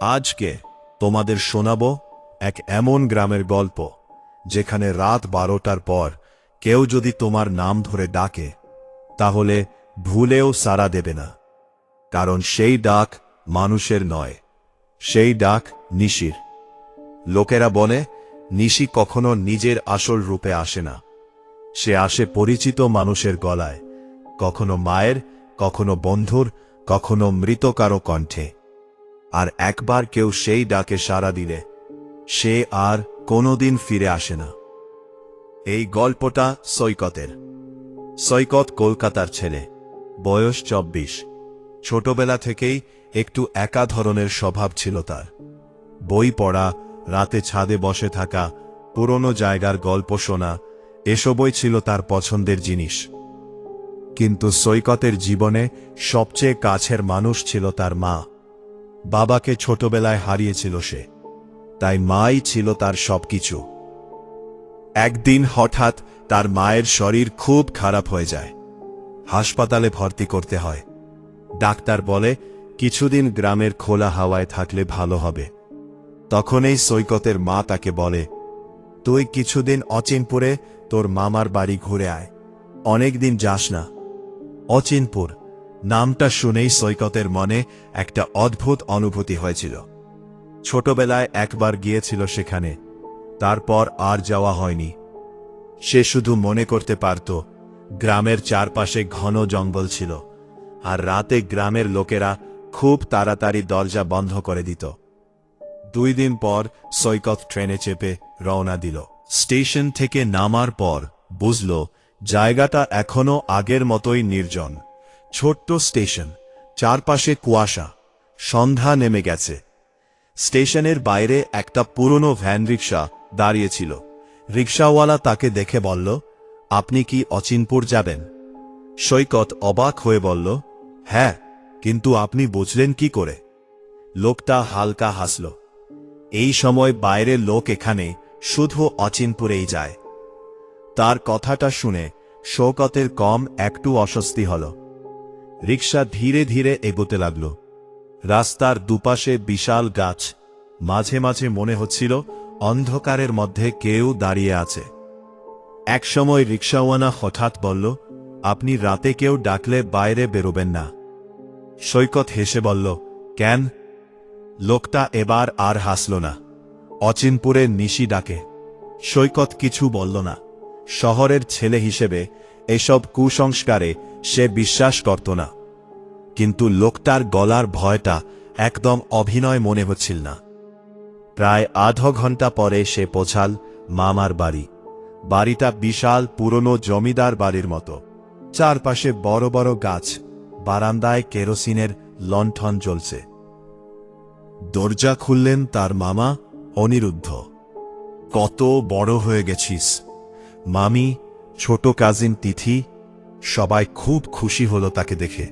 আজকে তোমাদের শোনাবো এক এমন গ্রামের গল্প যেখানে রাত 12টার পর কেউ যদি তোমার নাম ধরে ডাকে তাহলে ভুলেও সাড়া দেবে না, কারণ সেই ডাক মানুষের নয়, সেই ডাক নিশির। লোকেরা বলে নিশি কখনো নিজের আসল রূপে আসে না, সে আসে পরিচিত মানুষের গলায়, কখনো মায়ের, কখনো বন্ধুর, কখনো মৃত কারো কণ্ঠে। আর একবার কেউ সেই ডাকে সাড়া দিলে সে আর কোনোদিন ফিরে আসে না। এই গল্পটা সৈকতের। সৈকত কলকাতার ছেলে, বয়স 24। ছোটবেলা থেকেই একটু একা ধরনের স্বভাব ছিল তার। বই পড়া, রাতে ছাদে বসে থাকা, পুরনো জায়গার গল্প শোনা, এসবই ছিল তার পছন্দের জিনিস। কিন্তু সৈকতের জীবনে সবচেয়ে কাছের মানুষ ছিল তার মা। বাবাকে ছোটবেলায় হারিয়েছিল সে, তাই মাই ছিল তার সবকিছু। একদিন হঠাৎ তার মায়ের শরীর খুব খারাপ হয়ে যায়, হাসপাতালে ভর্তি করতে হয়। ডাক্তার বলে কিছুদিন গ্রামের খোলা হাওয়ায় থাকলে ভালো হবে। তখনই সৈকতের মা তাকে বলে, তুই কিছুদিন অচিনপুরে তোর মামার বাড়ি ঘুরে আয়, অনেকদিন যাস না। অচিনপুর নামটা শুনেই সৈকতের মনে একটা অদ্ভুত অনুভূতি হয়েছিল। ছোটবেলায় একবার গিয়েছিল সেখানে, তারপর আর যাওয়া হয়নি। সে শুধু মনে করতে পারত গ্রামের চারপাশে ঘন জঙ্গল ছিল, আর রাতে গ্রামের লোকেরা খুব তাড়াতাড়ি দরজা বন্ধ করে দিত। 2 দিন পর সৈকত ট্রেনে চেপে রওনা দিল। স্টেশন থেকে নামার পর বুঝল জায়গাটা এখনো আগের মতোই নির্জন। ছোট্ট স্টেশন, চারপাশে কুয়াশা, সন্ধ্যা নেমে গেছে। স্টেশনের বাইরে একটা পুরনো ভ্যান রিক্সা দাঁড়িয়েছিল। রিক্সাওয়ালা তাকে দেখে বলল, আপনি কি অচিনপুর যাবেন? সৈকত অবাক হয়ে বলল, হ্যাঁ, কিন্তু আপনি বুঝলেন কি করে? লোকটা হালকা হাসল। এই সময় বাইরের লোক এখানে শুধু অচিনপুরেই যায়। তার কথাটা শুনে শৌকতের কম একটু অস্বস্তি হল। রিক্সা ধীরে ধীরে এগোতে লাগল। রাস্তার দুপাশে বিশাল গাছ, মাঝে মাঝে মনে হচ্ছিল অন্ধকারের মধ্যে কেউ দাঁড়িয়ে আছে। একসময় রিক্সাওয়ালা হঠাৎ বলল, আপনি রাতে কেউ ডাকলে বাইরে বেরোবেন না। সৈকত হেসে বলল, কেন? লোকটা এবার আর হাসল না। অচিনপুরে নিশি ডাকে। সৈকত কিছু বলল না। শহরের ছেলে হিসেবে এসব কুসংস্কারে সে বিশ্বাস করত না, কিন্তু লোকটার গলার ভয়টা একদম অভিনয় মনে হচ্ছিল না। প্রায় আধা ঘন্টা পরে সে পৌঁছাল মামার বাড়ি। বাড়িটা বিশাল পুরনো জমিদার বাড়ির মতো। চারপাশে বড় বড় গাছ, বারান্দায় কেরোসিনের লণ্ঠন জ্বলছে। দরজা খুললেন তার মামা অনিরুদ্ধ। কত বড় হয়ে গেছিস! মামি, ছোট কাজিন তিথি, সবাই খুব খুশি হলো তাকে দেখে।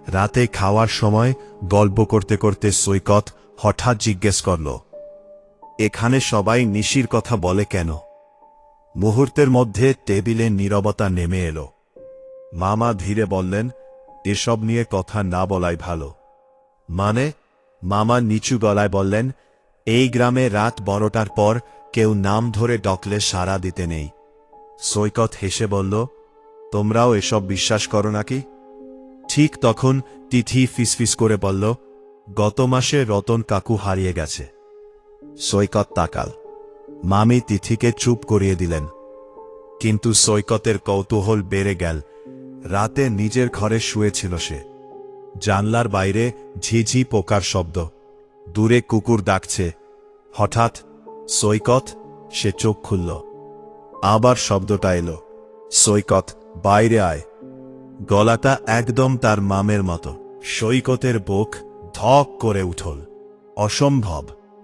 রাতে খাওয়ার সময় গল্প করতে করতে সৈকত হঠাৎ জিজ্ঞেস করল, এখানে সবাই নিশির কথা বলে কেন? মুহূর্তের মধ্যে টেবিলে নীরবতা নেমে এলো। মামা ধীরে বললেন, এসব নিয়ে কথা না বলাই ভালো। মানে? মামা নিচু গলায় বললেন, এই গ্রামে রাত 12টার পর কেউ নাম ধরে ডাকলে সাড়া দিতে নেই। সৈকত হেসে বলল, তোমরাও এসব বিশ্বাস করো নাকি? ঠিক তখন তিথি ফিসফিস করে বলল, গত মাসে রতন কাকু হারিয়ে গেছে। সৈকত তাকাল। মামি তিথিকে চুপ করিয়ে দিলেন। কিন্তু সৈকতের কৌতূহল বেড়ে গেল। রাতে নিজের ঘরে শুয়েছিল সে। জানলার বাইরে ঝিঝি পোকার শব্দ, দূরে কুকুর ডাকছে। হঠাৎ সৈকত, সে চোখ খুলল। আবার শব্দটা এলো, সৈকত, বাইরে আয়। গলাটা একদম তার মামের মতো। সৈকতের বুক ধক করে উঠল। অসম্ভব,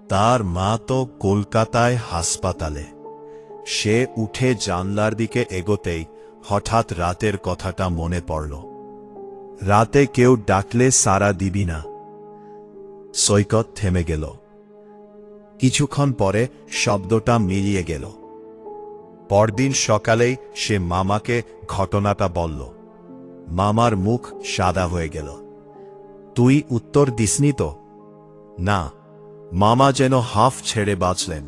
তার মা তো কলকাতায় হাসপাতালে। সে উঠে জানলার দিকে এগোতেই হঠাৎ রাতের কথাটা মনে পড়ল। রাতে কেউ ডাকলে সাড়া দিবি না। সৈকত থেমে গেল। কিছুক্ষণ পরে শব্দটা মিলিয়ে গেল। পরদিন সকালেই সে মামাকে ঘটনাটা বলল। মামার মুখ সাদা হয়ে গেল। তুই উত্তর দিসনি তো? না, মামা যেন হাফ ছেড়ে বাঁচলেন।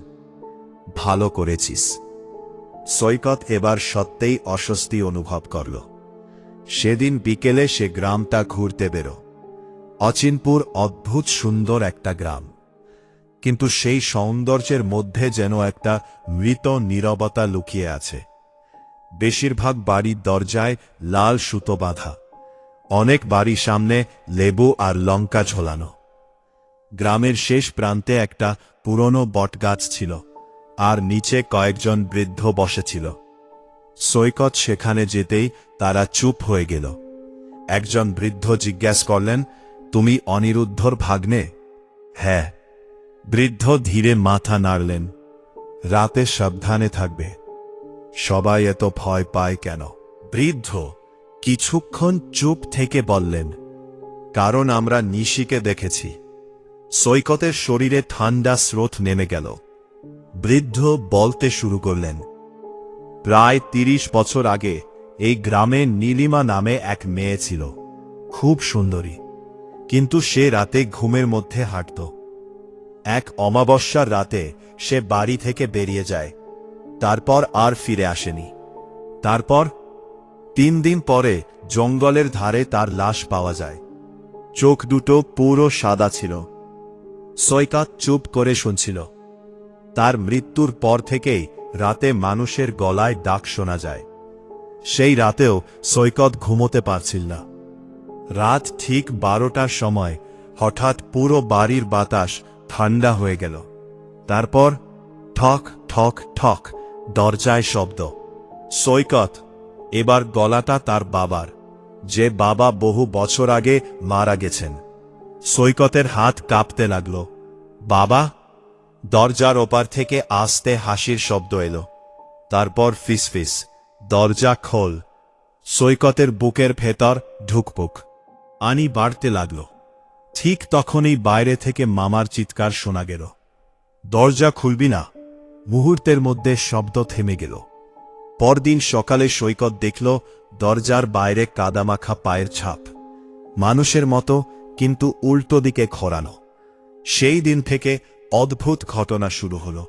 ভালো করেছিস। সৈকত এবার সত্যিই অস্বস্তি অনুভব করল। সেদিন বিকেলে সে গ্রামটা ঘুরতে বেরো। অচিনপুর অদ্ভুত সুন্দর একটা গ্রাম, কিন্তু সেই সৌন্দর্যের মধ্যে যেন একটা মৃত নীরবতা লুকিয়ে আছে। বেশিরভাগ বাড়ির দরজায় লাল সুতো বাঁধা, অনেক বাড়ির সামনে লেবু আর লঙ্কা ঝোলানো। গ্রামের শেষ প্রান্তে একটা পুরনো বটগাছ ছিল, আর নিচে কয়েকজন বৃদ্ধ বসেছিল। সৈকত সেখানে যেতেই তারা চুপ হয়ে গেল। একজন বৃদ্ধ জিজ্ঞাসা করলেন, তুমি অনিরুদ্ধর ভাগ্নে? হ্যাঁ। বৃদ্ধ ধীরে মাথা নাড়লেন। রাতে সাবধানে থাকবে। সবাই এত ভয় পায় কেন? বৃদ্ধ কিছুক্ষণ চুপ থেকে বললেন, কারণ আমরা নিশিকে দেখেছি। সৈকতের শরীরে ঠান্ডা স্রোত নেমে গেল। বৃদ্ধ বলতে শুরু করলেন, প্রায় ৩০ বছর আগে এই গ্রামে নীলিমা নামে এক মেয়ে ছিল, খুব সুন্দরী, কিন্তু সে রাতে ঘুমের মধ্যে হাঁটত। এক অমাবস্যার রাতে সে বাড়ি থেকে বেরিয়ে যায়, তারপর আর ফিরে আসেনি। তারপর ৩ দিন পরে জঙ্গলের ধারে তার লাশ পাওয়া যায়। চোখ দুটো পুরো সাদা ছিল। সৈকত চুপ করে শুনছিল। তার মৃত্যুর পর থেকেই রাতে মানুষের গলায় ডাক শোনা যায়। সেই রাতেও সৈকত ঘুমোতে পারছিল না। রাত ঠিক ১২টার সময় হঠাৎ পুরো বাড়ির বাতাস ঠান্ডা হয়ে গেল। তারপর ঠক ঠক ঠক দরজায় শব্দ। সৈকত এবার গলাটা তার বাবার, যে বাবা বহু বছর আগে মারা গেছেন। সৈকতের হাত কাঁপতে লাগল। বাবা? দরজার ওপার থেকে আস্তে হাসির শব্দ এলো। তারপর ফিসফিস, দরজা খোল। সৈকতের বুকের ভেতর ঢুকপুক আনি বাড়তে লাগল। ঠিক তখনই বাইরে থেকে মামার চিৎকার শোনা গেল, দরজা খুলবি না? মুহূর্তের মধ্যে শব্দ থেমে গেল। পরদিন সকালে সৈকত দেখল দরজার বাইরে কাদামাখা পায়ের ছাপ, মানুষের মতো, কিন্তু উল্টো দিকে ঘোরানো। সেই দিন থেকে অদ্ভুত ঘটনা শুরু হলো।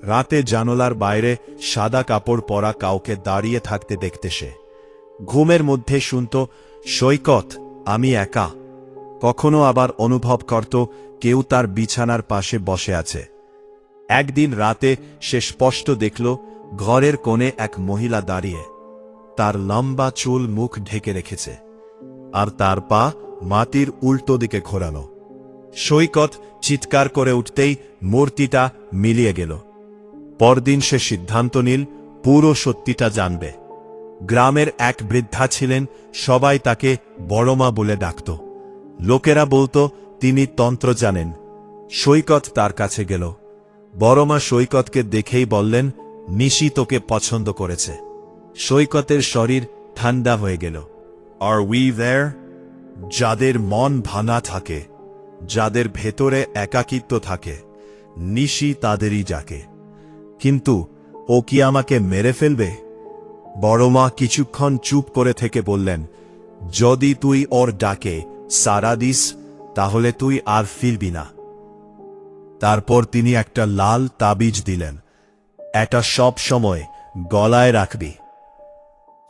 রাতে জানোলার বাইরে সাদা কাপড় পরা কাউকে দাঁড়িয়ে থাকতে দেখতে সে। ঘুমের মধ্যে শুনত, সৈকত, আমি একা। কখনো আবার অনুভব করত কেউ তার বিছানার পাশে বসে আছে। একদিন রাতে সে স্পষ্ট দেখল ঘরের কোণে এক মহিলা দাঁড়িয়ে। তার লম্বা চুল মুখ ঢেকে রেখেছে, আর তার পা মাটির উল্টো দিকে ঘোরানো। সৈকত চিৎকার করে উঠতেই মূর্তিটা মিলিয়ে গেল। পরদিন সে সিদ্ধান্ত নিল পুরো সত্যিটা জানবে। গ্রামের এক বৃদ্ধা ছিলেন, সবাই তাকে বড়মা বলে ডাকত। লোকেরা বলতো তিনি তন্ত্র জানেন। সৈকত তার কাছে গেল। বড়মা সৈকতকে দেখেই বললেন, নিশি তোকে পছন্দ করেছে। সৈকতের শরীর ঠান্ডা হয়ে গেল। আর উই দেয়ার? যাদের মন ভাঙা থাকে, যাদের ভেতরে একাকিত্ব থাকে, নিশি তাদেরই ডাকে। কিন্তু ও কি আমাকে মেরে ফেলবে? বড়মা কিছুক্ষণ চুপ করে থেকে বললেন, যদি তুই ওর ডাকে সাড়া দিস, তাহলে তুই আর ফিরবি না। তারপর তিনি একটা লাল তাবিজ দিলেন, এটা সব সময় গলায় রাখবি।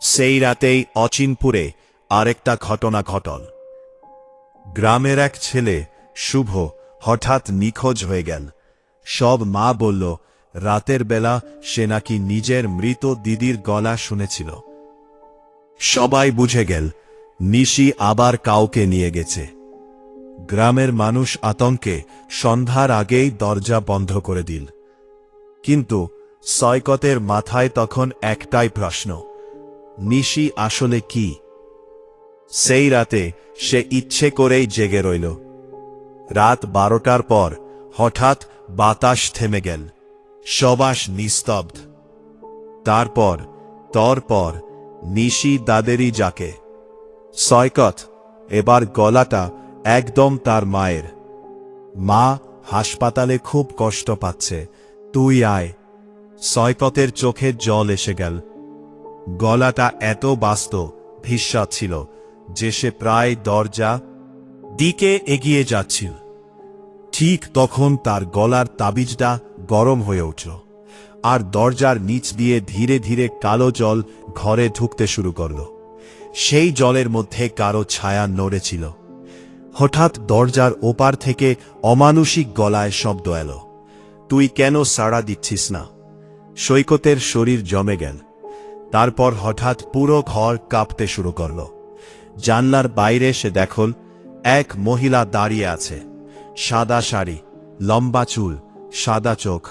সেই রাতেই অচিনপুরে আরেকটা ঘটনা ঘটল। গ্রামের এক ছেলে শুভ হঠাৎ নিখোঁজ হয়ে গেল। সব মা বলল রাতের বেলা সে নাকি নিজের মৃত দিদির গলা শুনেছিল। সবাই বুঝে গেল নিশি আবার কাউকে নিয়ে গেছে। গ্রামের মানুষ আতঙ্কে সন্ধ্যার আগেই দরজা বন্ধ করে দিল। কিন্তু সৈকতের মাথায় তখন একটাই প্রশ্ন, নিশি আসলে কি? সেই রাতে সে ইচ্ছে করেই জেগে রইল। রাত 12টার পর হঠাৎ বাতাস থেমে গেল, সবাস নিস্তব্ধ। তারপর তরপর নিশি দাদেরই যাকে। সৈকত এবার গলাটা একদম তার মায়ের। মা হাসপাতালে খুব কষ্ট পাচ্ছে, তুই আয়। সৈকতের চোখে জল এসে গেল। গলাটা এত ব্যস্ত ভিসা ছিল যে সে প্রায় দরজা দিকে এগিয়ে যাচ্ছিল। ঠিক তখন তার গলার তাবিজটা গরম হয়ে উঠল, আর দরজার নিচ দিয়ে ধীরে ধীরে কালো জল ঘরে ঢুকতে শুরু করল। সেই জলের মধ্যে কারো ছায়া নড়েছিল। হঠাৎ দরজার ওপার থেকে অমানুষিক গলায় শব্দ এলো, তুই কেন সাড়া দিচ্ছিস না? সৈকতের শরীর জমে গেল। তারপর হঠাৎ পুরো ঘর কাঁপতে শুরু করল। জানলার বাইরে সে দেখল এক মহিলা দাঁড়িয়ে আছে, সাদা শাড়ি, লম্বা চুল, সাদা চোখ,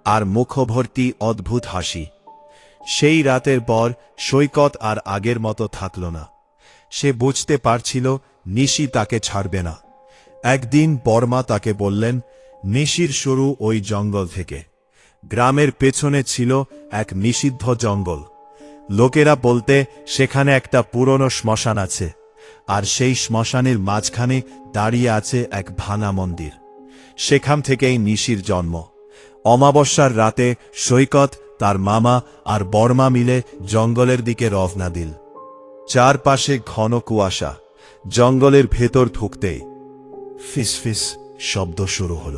আর মুখভর্তি অদ্ভুত হাসি। সেই রাতের পর সৈকত আর আগের মতো থাকল না। সে বুঝতে পারছিল নিশি তাকে ছাড়বে না। একদিন বর্মা তাকে বললেন, নিশির শুরু ওই জঙ্গল থেকে। গ্রামের পেছনে ছিল এক নিষিদ্ধ জঙ্গল। লোকেরা বলতে সেখানে একটা পুরনো শ্মশান আছে, আর সেই শ্মশানের মাঝখানে দাঁড়িয়ে আছে এক ভাঙা মন্দির। সেখান থেকেই নিশির জন্ম। অমাবস্যার রাতে সৈকত, তার মামা আর বর্মা মিলে জঙ্গলের দিকে রওনা দিল। চারপাশে ঘন কুয়াশা। জঙ্গলের ভেতর ঢুকতেই ফিস ফিস শব্দ শুরু হল।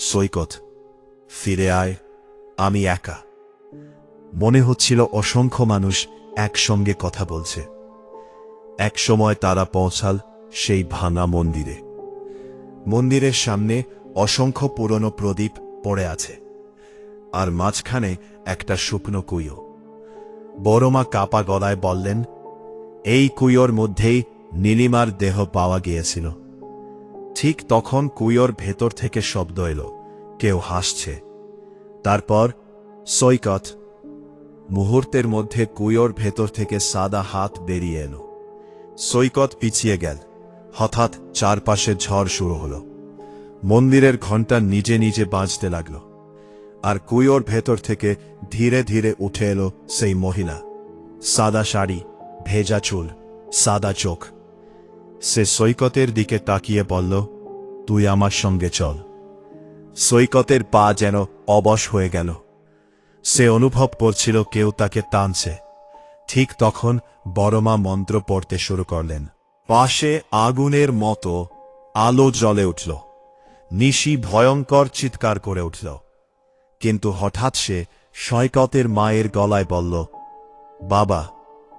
সৈকত, ফিরে আয়, আমি একা। মনে হচ্ছিল অসংখ্য মানুষ একসঙ্গে কথা বলছে। এক সময় তারা পৌঁছাল সেই ভাঙা মন্দিরে। মন্দিরের সামনে অসংখ্য পুরনো প্রদীপ পড়ে আছে, আর মাঝখানে একটা শুকনো কুয়ো। বড়মা কাপা গলায় বললেন, এই কুয়োর মধ্যেই নীলিমার দেহ পাওয়া গিয়েছিল। ঠিক তখন কুয়োর ভেতর থেকে শব্দ এলো, কেউ হাসছে। তারপর সৈকত। মুহূর্তের মধ্যে কুয়োর ভেতর থেকে সাদা হাত বেরিয়ে এলো। সৈকত পিছিয়ে গেল। হঠাৎ চারপাশে ঝড় শুরু হলো। মন্দিরের ঘণ্টা নিজে নিজে বাজতে লাগল, আর কুয়োর ভেতর থেকে ধীরে ধীরে উঠে এলো সেই মহিলা। সাদা শাড়ি, ভেজা চুল, সাদা চোখ। সে সৈকতের দিকে তাকিয়ে বলল, তুই আমার সঙ্গে চল। সৈকতের পা যেন অবশ হয়ে গেল। সে অনুভব করছিল কেউ তাকে টানছে। ঠিক তখন বড়মা মন্ত্র পড়তে শুরু করলেন। পাশে আগুনের মতো আলো জ্বলে উঠল। নিশি ভয়ঙ্কর চিৎকার করে উঠল। কিন্তু হঠাৎ সে সৈকতের মায়ের গলায় বলল, বাবা,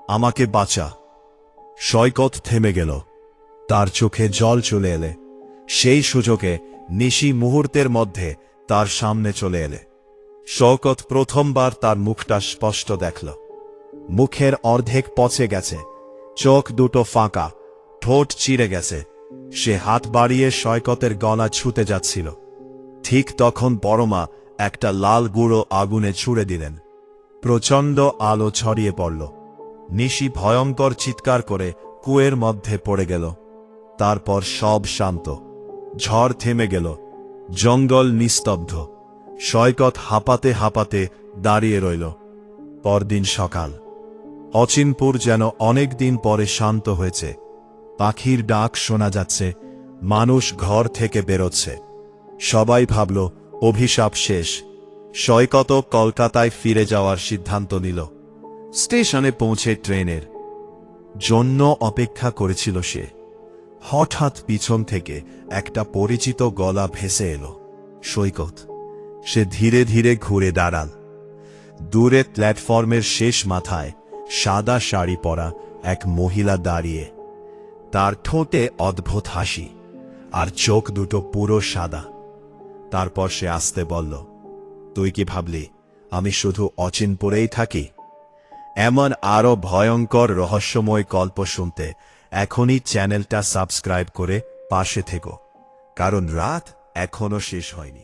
আমাকে বাঁচা। সৈকত থেমে গেল। তার চোখে জল চলে এলে। সেই সুযোগে নিশি মুহূর্তের মধ্যে তার সামনে চলে এলে। সৈকত প্রথমবার তার মুখটা স্পষ্ট দেখল। মুখের অর্ধেক পচে গেছে, চোখ দুটো ফাঁকা, ঠোঁট চিরে গেছে। সে হাত বাড়িয়ে সৈকতের গলা ছুঁতে যাচ্ছিল। ঠিক তখন বড়মা একটা লাল গুঁড়ো আগুনে ছুঁড়ে দিলেন। প্রচণ্ড আলো ছড়িয়ে পড়ল। নিশি ভয়ঙ্কর চিৎকার করে কুয়োর মধ্যে পড়ে গেল। তারপর সব শান্ত। ঝড় থেমে গেল। জঙ্গল নিস্তব্ধ। সৈকত হাঁপাতে হাঁপাতে দাঁড়িয়ে রইল। পরদিন সকাল। অচিনপুর যেন অনেক দিন পরে শান্ত হয়েছে। পাখির ডাক শোনা যাচ্ছে, মানুষ ঘর থেকে বেরোচ্ছে। সবাই ভাবল অভিশাপ শেষ। সৈকত কলকাতায় ফিরে যাওয়ার সিদ্ধান্ত নিল। স্টেশনে পৌঁছে ট্রেনের জন্য অপেক্ষা করেছিল সে। হঠাৎ পিছন থেকে একটা পরিচিত গলা ভেসে এলো, সৈকত। সে ধীরে ধীরে ঘুরে দাঁড়াল। দূরে প্ল্যাটফর্মের শেষ মাথায় সাদা শাড়ি পরা এক মহিলা দাঁড়িয়ে। তার ঠোঁটে অদ্ভুত হাসি, আর চোখ দুটো পুরো সাদা। তারপর সে আস্তে বলল, তুই কি ভাবলি আমি শুধু অচিনপুরেই থাকি? এমন আরো ভয়ঙ্কর রহস্যময় গল্প শুনতে এখনই চ্যানেলটা সাবস্ক্রাইব করে পাশে থেকো, কারণ রাত এখনো শেষ হয়নি।